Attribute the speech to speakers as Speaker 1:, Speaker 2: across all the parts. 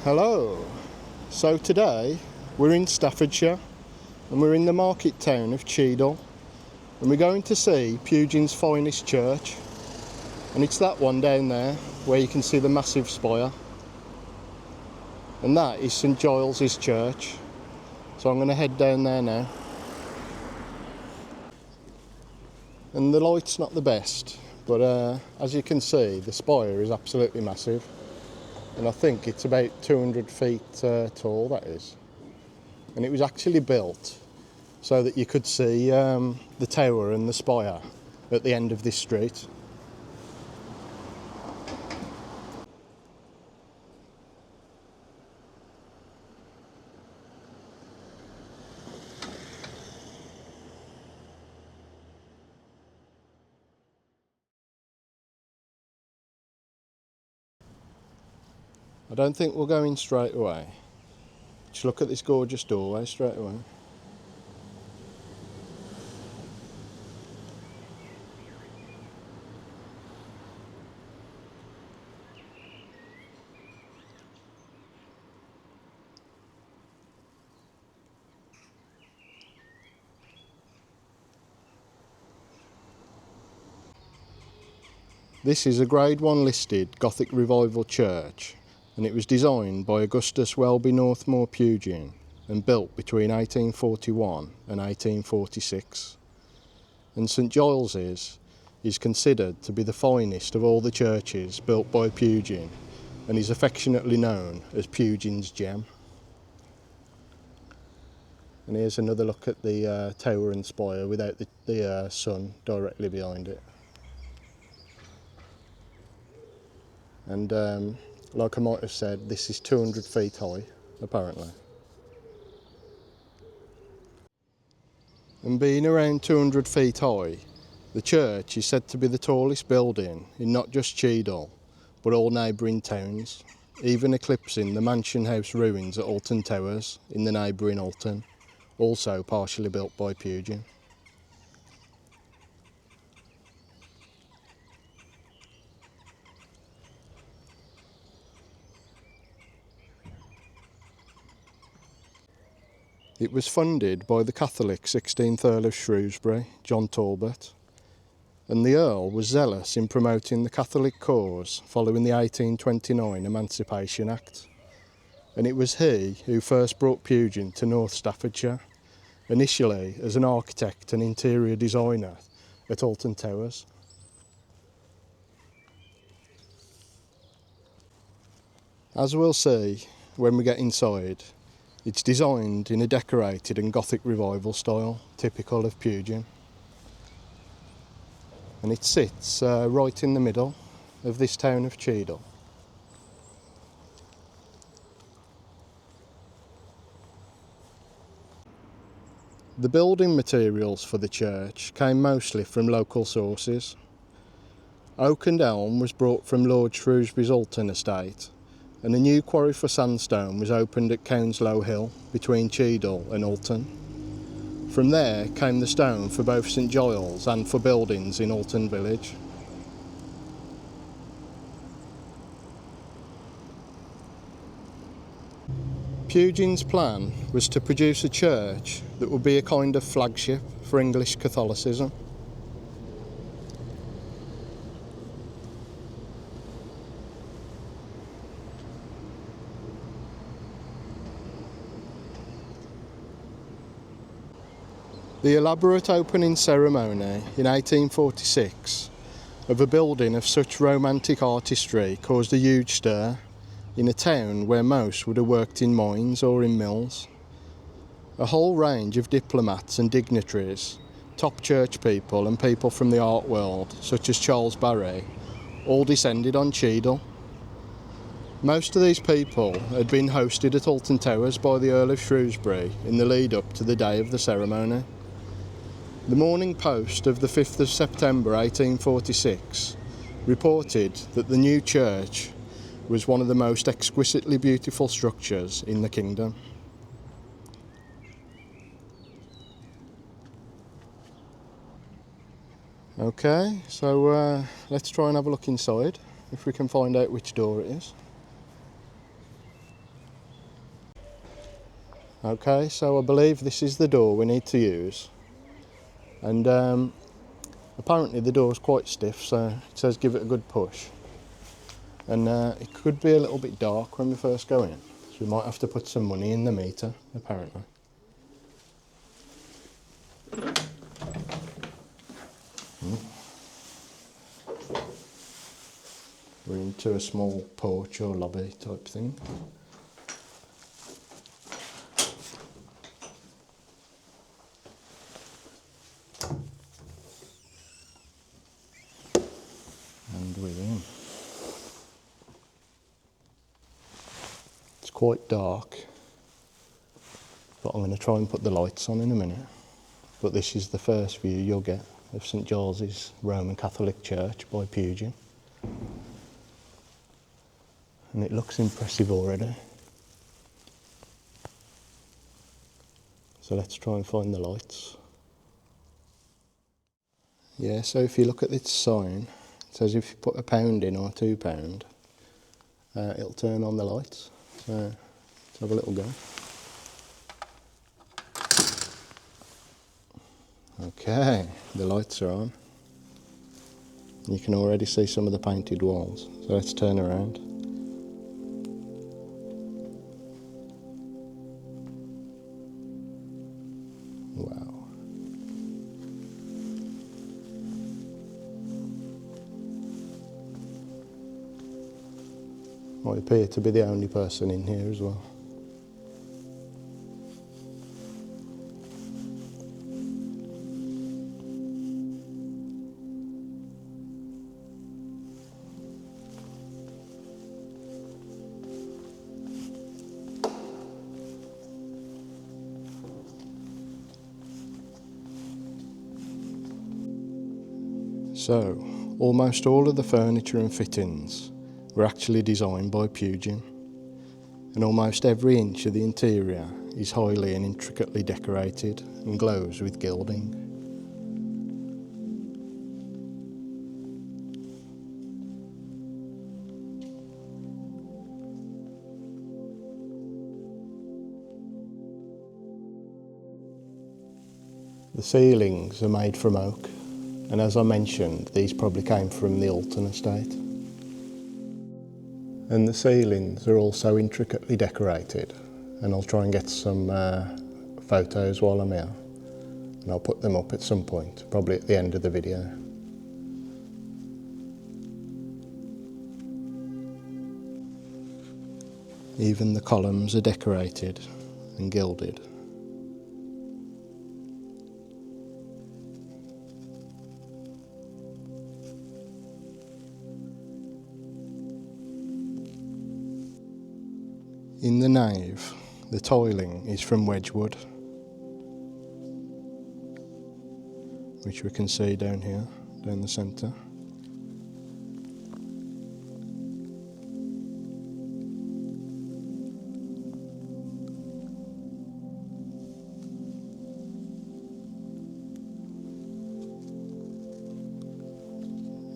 Speaker 1: Hello. So today we're in Staffordshire and we're in the market town of Cheadle and we're going to see Pugin's finest church, and it's that one down there where you can see the massive spire, and that is St Giles' church. So I'm going to head down there now, and the light's not the best, but as you can see the spire is absolutely massive. And I think it's about 200 feet tall, that is. And it was actually built so that you could see the tower and the spire at the end of this street. I don't think we'll go in straight away. Just look at this gorgeous doorway straight away. This is a Grade 1 listed Gothic Revival church, and it was designed by Augustus Welby Northmore Pugin and built between 1841 and 1846. And St Giles's is considered to be the finest of all the churches built by Pugin, and is affectionately known as Pugin's gem. And here's another look at the tower and spire without the sun directly behind it. And like I might have said, this is 200 feet high, apparently. And being around 200 feet high, the church is said to be the tallest building in not just Cheadle, but all neighbouring towns, even eclipsing the mansion house ruins at Alton Towers in the neighbouring Alton, also partially built by Pugin. It was funded by the Catholic 16th Earl of Shrewsbury, John Talbot, and the Earl was zealous in promoting the Catholic cause following the 1829 Emancipation Act. And it was he who first brought Pugin to North Staffordshire, initially as an architect and interior designer at Alton Towers. As we'll see when we get inside, it's designed in a decorated and Gothic Revival style, typical of Pugin. And it sits right in the middle of this town of Cheadle. The building materials for the church came mostly from local sources. Oak and elm was brought from Lord Shrewsbury's Alton estate, and a new quarry for sandstone was opened at Counslow Hill between Cheadle and Alton. From there came the stone for both St Giles and for buildings in Alton village. Pugin's plan was to produce a church that would be a kind of flagship for English Catholicism. The elaborate opening ceremony in 1846 of a building of such romantic artistry caused a huge stir in a town where most would have worked in mines or in mills. A whole range of diplomats and dignitaries, top church people and people from the art world, such as Charles Barry, all descended on Cheadle. Most of these people had been hosted at Alton Towers by the Earl of Shrewsbury in the lead up to the day of the ceremony. The Morning Post of the 5th of September 1846 reported that the new church was one of the most exquisitely beautiful structures in the kingdom. Okay, so let's try and have a look inside, if we can find out which door it is. Okay, so I believe this is the door we need to use, and apparently the door is quite stiff, so it says give it a good push, and it could be a little bit dark when we first go in, so we might have to put some money in the meter apparently. We're into a small porch or lobby type thing. And we're in. It's quite dark, but I'm going to try and put the lights on in a minute. But this is the first view you'll get of St Giles's Roman Catholic Church by Pugin. And it looks impressive already. So let's try and find the lights. Yeah, so if you look at this sign, it says if you put £1 in or £2, it'll turn on the lights. So let's have a little go. Okay, the lights are on. You can already see some of the painted walls. So let's turn around. Wow. I appear to be the only person in here as well. So, almost all of the furniture and fittings were actually designed by Pugin, and almost every inch of the interior is highly and intricately decorated and glows with gilding. The ceilings are made from oak, and as I mentioned, these probably came from the Alton estate. And the ceilings are also intricately decorated, and I'll try and get some photos while I'm here, and I'll put them up at some point, probably at the end of the video. Even the columns are decorated and gilded. In the nave, the tiling is from Wedgwood, which we can see down here, down the centre.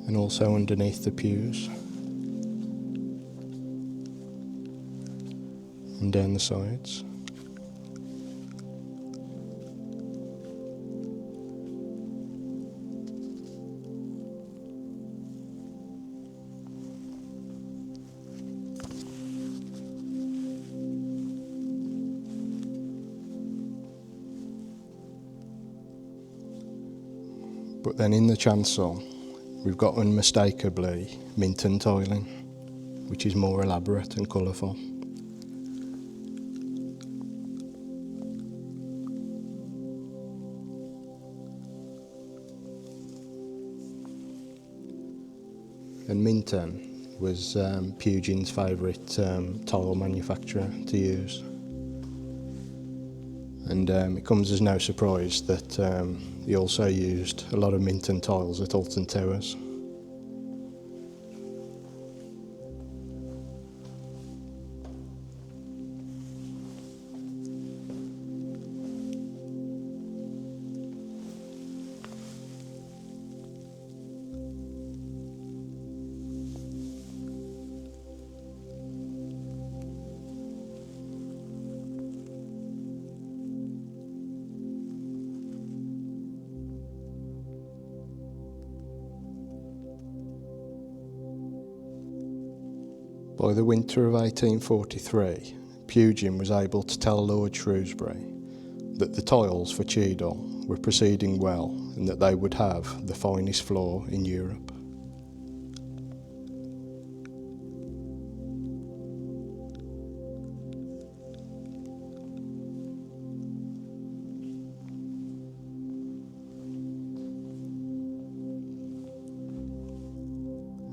Speaker 1: And also underneath the pews. And down the sides. But then in the chancel, we've got unmistakably Minton tiling, which is more elaborate and colourful. And Minton was Pugin's favourite tile manufacturer to use. And it comes as no surprise that he also used a lot of Minton tiles at Alton Towers. By the winter of 1843, Pugin was able to tell Lord Shrewsbury that the tiles for Cheadle were proceeding well and that they would have the finest floor in Europe.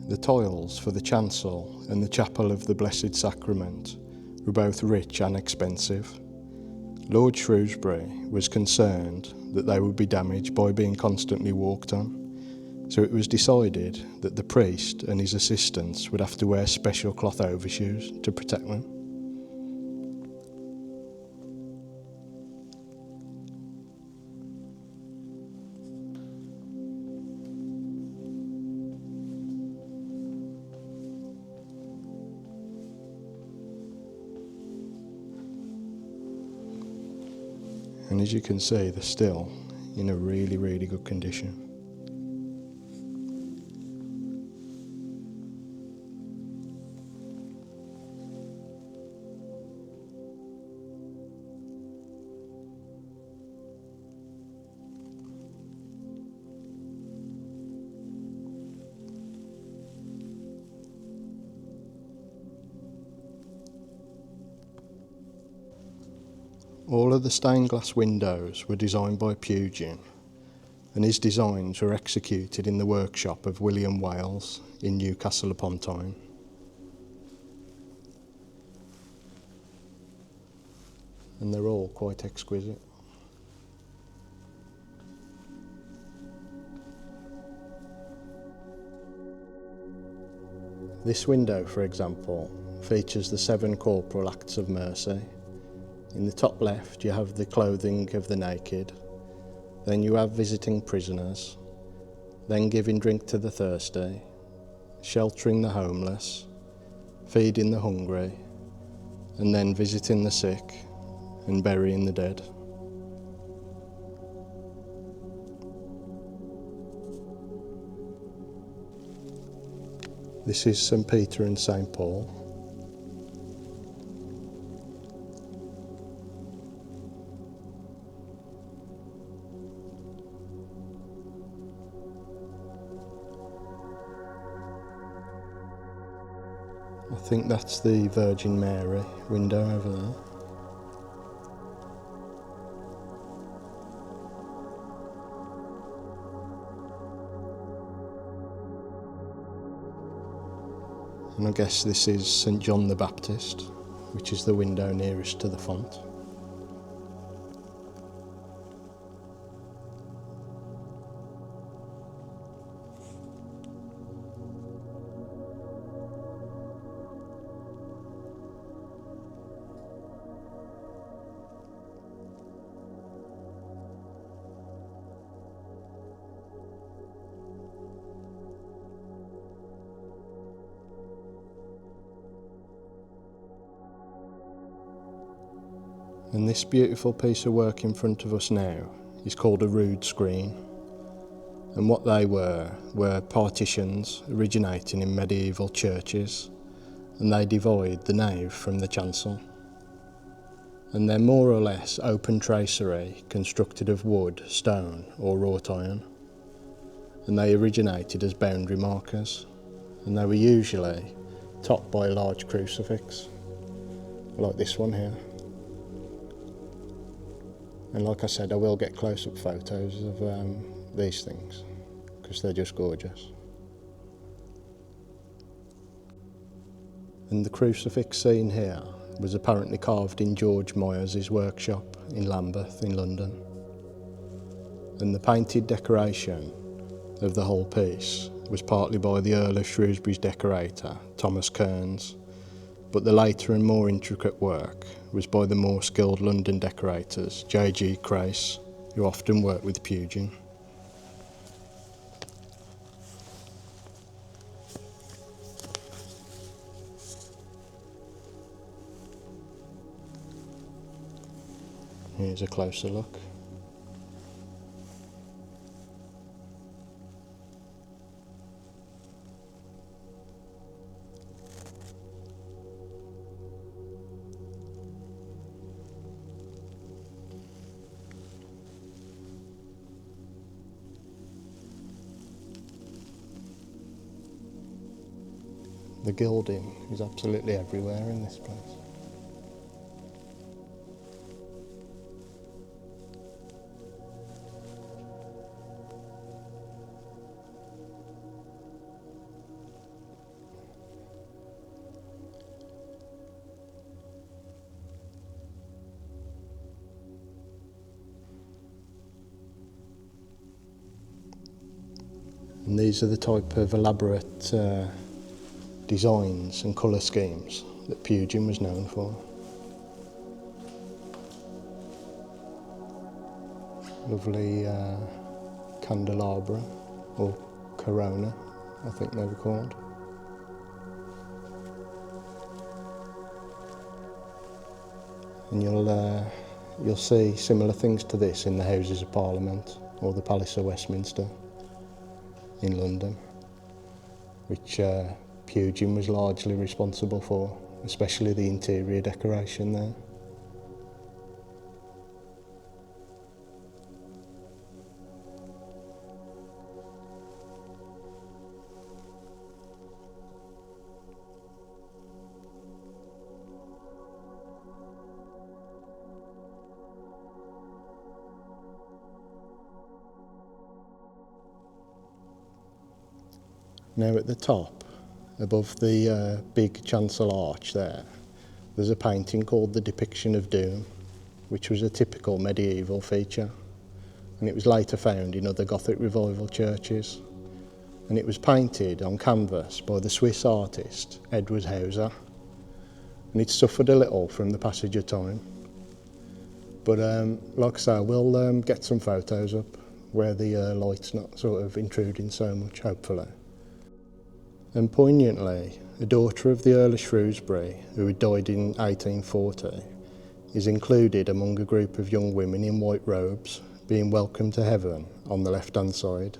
Speaker 1: The tiles for the chancel and the chapel of the Blessed Sacrament were both rich and expensive. Lord Shrewsbury was concerned that they would be damaged by being constantly walked on, so it was decided that the priest and his assistants would have to wear special cloth overshoes to protect them. And as you can see, they're still in a really, really good condition. All of the stained glass windows were designed by Pugin, and his designs were executed in the workshop of William Wales in Newcastle upon Tyne. And they're all quite exquisite. This window, for example, features the 7 corporal acts of mercy. In the top left you have the clothing of the naked, then you have visiting prisoners, then giving drink to the thirsty, sheltering the homeless, feeding the hungry, and then visiting the sick and burying the dead. This is St. Peter and St. Paul. I think that's the Virgin Mary window over there. And I guess this is St. John the Baptist, which is the window nearest to the font. And this beautiful piece of work in front of us now is called a rood screen. And what they were partitions originating in medieval churches, and they divide the nave from the chancel. And they're more or less open tracery constructed of wood, stone or wrought iron. And they originated as boundary markers, and they were usually topped by a large crucifix, like this one here. And like I said, I will get close-up photos of these things, because they're just gorgeous. And the crucifix seen here was apparently carved in George Moyers' workshop in Lambeth in London. And the painted decoration of the whole piece was partly by the Earl of Shrewsbury's decorator, Thomas Kearns, but the later and more intricate work was by the more skilled London decorators, J.G. Crace, who often worked with Pugin. Here's a closer look. The gilding is absolutely everywhere in this place. And these are the type of elaborate designs and colour schemes that Pugin was known for. Lovely candelabra, or corona, I think they were called. And you'll see similar things to this in the Houses of Parliament or the Palace of Westminster in London, which Pugin was largely responsible for, especially the interior decoration there. Now at the top, above the big chancel arch there's a painting called The Depiction of Doom, which was a typical medieval feature, and it was later found in other Gothic revival churches. And it was painted on canvas by the Swiss artist Edward Hauser, and it suffered a little from the passage of time. But like I say, we'll get some photos up where the light's not sort of intruding so much, hopefully. And poignantly, a daughter of the Earl of Shrewsbury, who had died in 1840, is included among a group of young women in white robes being welcomed to heaven on the left-hand side.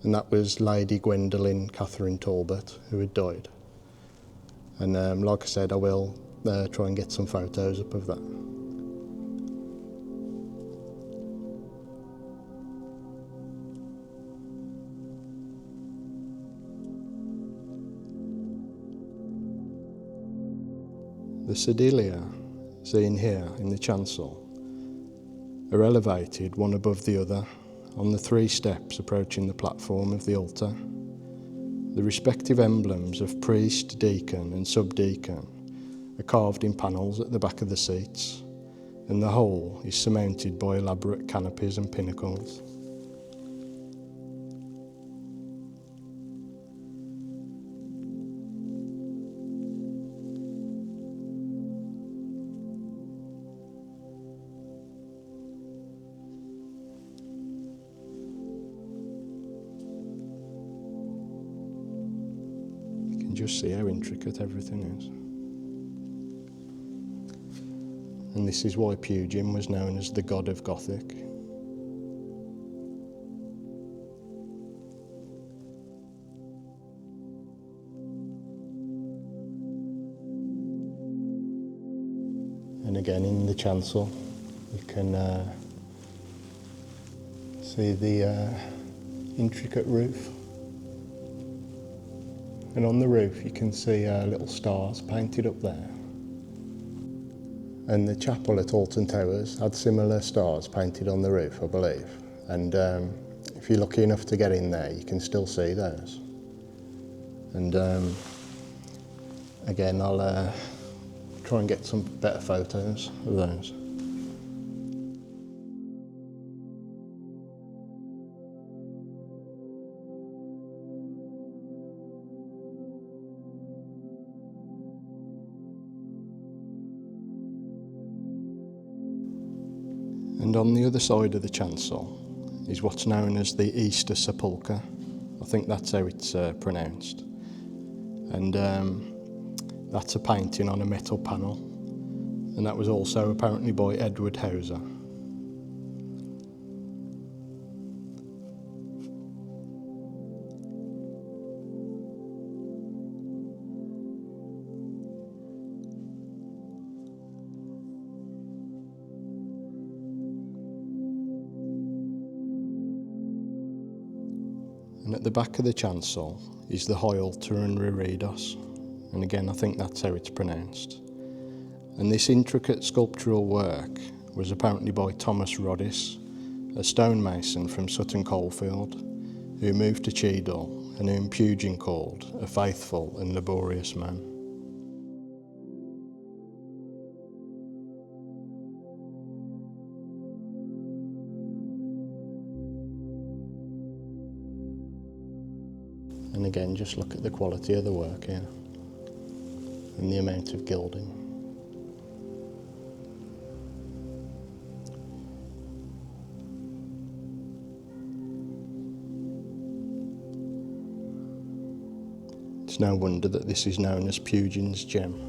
Speaker 1: And that was Lady Gwendolen Catherine Talbot, who had died. And like I said, I will try and get some photos up of that. The sedilia, seen here in the chancel, are elevated one above the other on the 3 steps approaching the platform of the altar. The respective emblems of priest, deacon and subdeacon are carved in panels at the back of the seats, and the whole is surmounted by elaborate canopies and pinnacles. Just see how intricate everything is. And this is why Pugin was known as the god of Gothic. And again in the chancel you can see the intricate roof. And on the roof you can see little stars painted up there. And the chapel at Alton Towers had similar stars painted on the roof, I believe. And if you're lucky enough to get in there, you can still see those. And again, I'll try and get some better photos of those. And on the other side of the chancel is what's known as the Easter Sepulchre. I think that's how it's pronounced. And that's a painting on a metal panel. And that was also apparently by Edward Hauser. And at the back of the chancel is the high altar and reredos, and again I think that's how it's pronounced. And this intricate sculptural work was apparently by Thomas Roddice, a stonemason from Sutton Coldfield, who moved to Cheadle and whom Pugin called a faithful and laborious man. And again, just look at the quality of the work here and the amount of gilding. It's no wonder that this is known as Pugin's gem.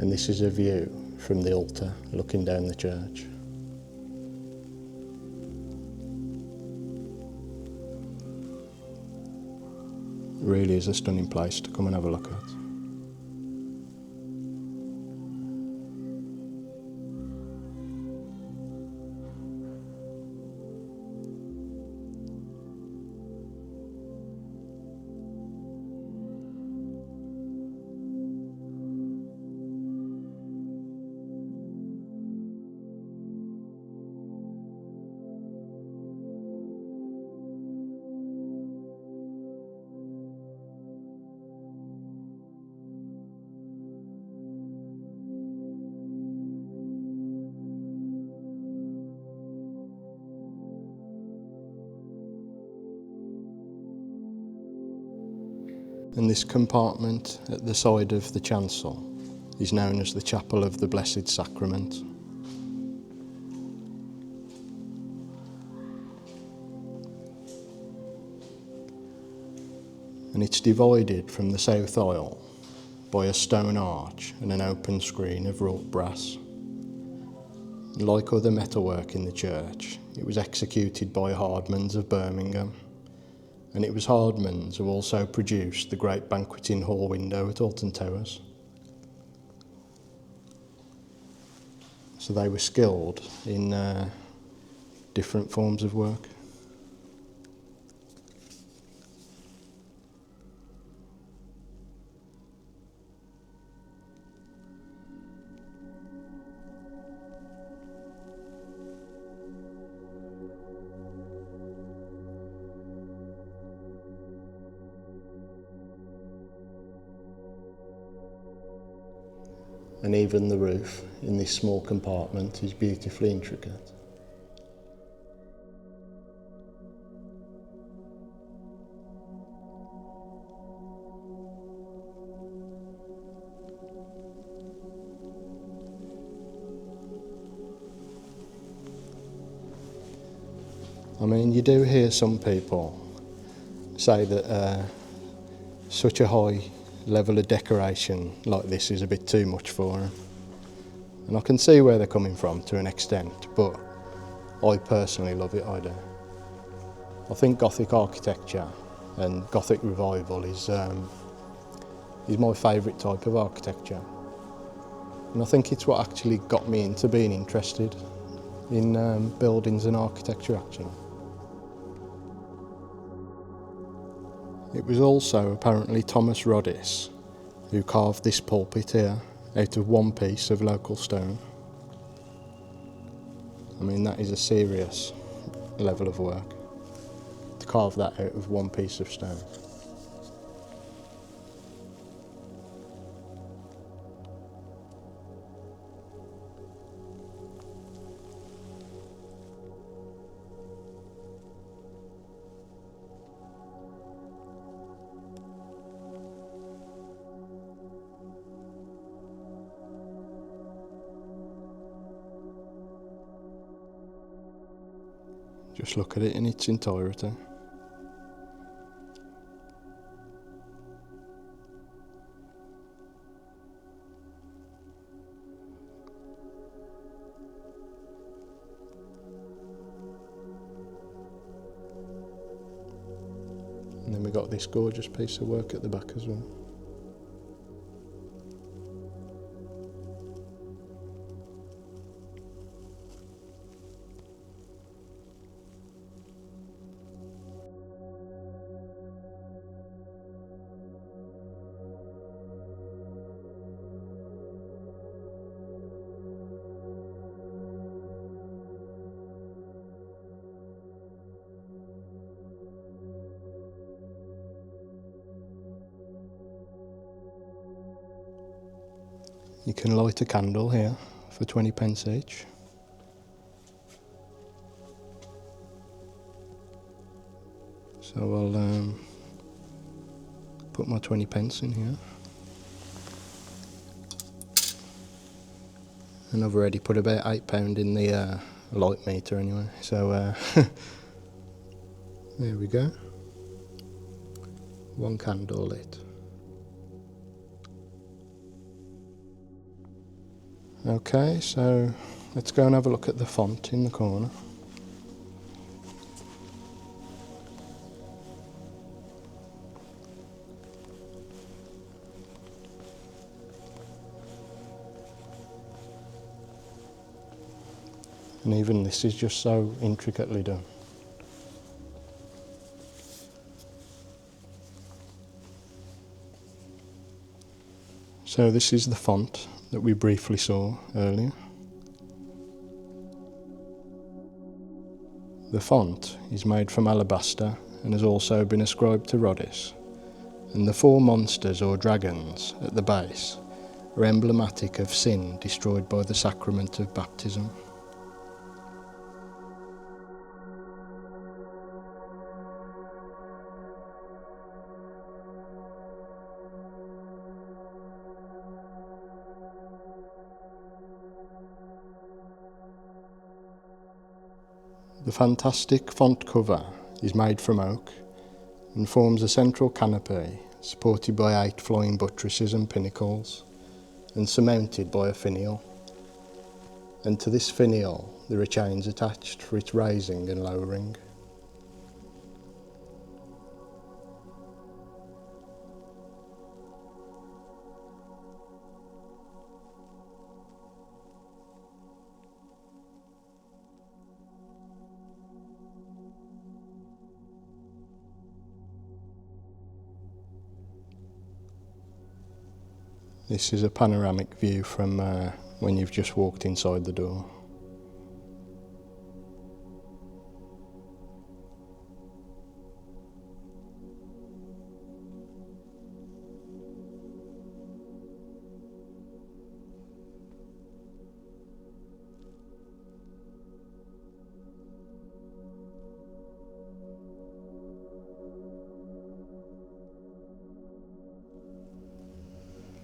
Speaker 1: And this is a view from the altar looking down the church. It really is a stunning place to come and have a look at. And this compartment at the side of the chancel is known as the Chapel of the Blessed Sacrament. And it's divided from the south aisle by a stone arch and an open screen of wrought brass. Like other metalwork in the church, it was executed by Hardmans of Birmingham, and it was Hardmans who also produced the great banqueting hall window at Alton Towers. So they were skilled in different forms of work. And even the roof in this small compartment is beautifully intricate. I mean, you do hear some people say that such a high level of decoration like this is a bit too much for them. And I can see where they're coming from to an extent, but I personally love it, I do. I think Gothic architecture and Gothic revival is my favourite type of architecture. And I think it's what actually got me into being interested in buildings and architecture actually. It was also apparently Thomas Roddice who carved this pulpit here out of one piece of local stone. I mean, that is a serious level of work, to carve that out of one piece of stone. Just look at it in its entirety. then we got this gorgeous piece of work at the back as well. You can light a candle here for 20p each. So I'll put my 20p in here. And I've already put about £8 in the light meter anyway, so there we go. One candle lit. Okay, so let's go and have a look at the font in the corner. And even this is just so intricately done. So this is the font that we briefly saw earlier. The font is made from alabaster and has also been ascribed to Rhodys, and the 4 monsters or dragons at the base are emblematic of sin destroyed by the sacrament of baptism. The fantastic font cover is made from oak and forms a central canopy supported by 8 flying buttresses and pinnacles and surmounted by a finial. And to this finial there are chains attached for its raising and lowering. This is a panoramic view from when you've just walked inside the door.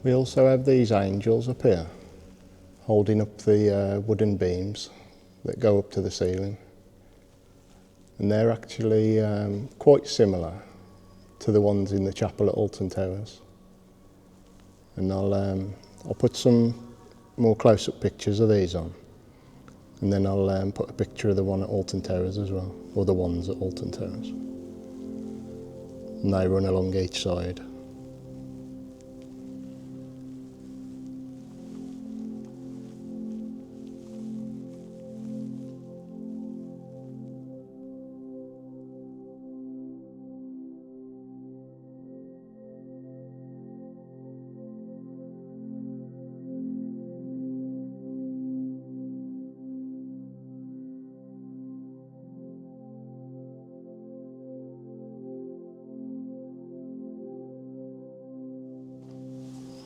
Speaker 1: We also have these angels up here, holding up the wooden beams that go up to the ceiling. And they're actually quite similar to the ones in the chapel at Alton Towers. And I'll put some more close-up pictures of these on, and then I'll put a picture of the one at Alton Towers as well, or the ones at Alton Towers. And they run along each side.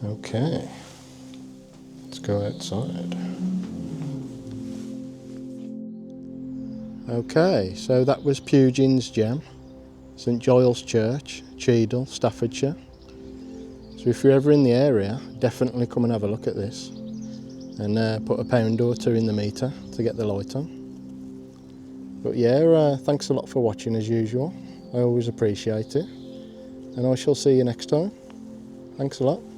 Speaker 1: Okay, let's go outside. Okay, so that was Pugin's gem, St Giles Church, Cheadle, Staffordshire. So if you're ever in the area, definitely come and have a look at this, and put £1 or 2 in the meter to get the light on. But yeah, thanks a lot for watching as usual. I always appreciate it, and I shall see you next time. Thanks a lot.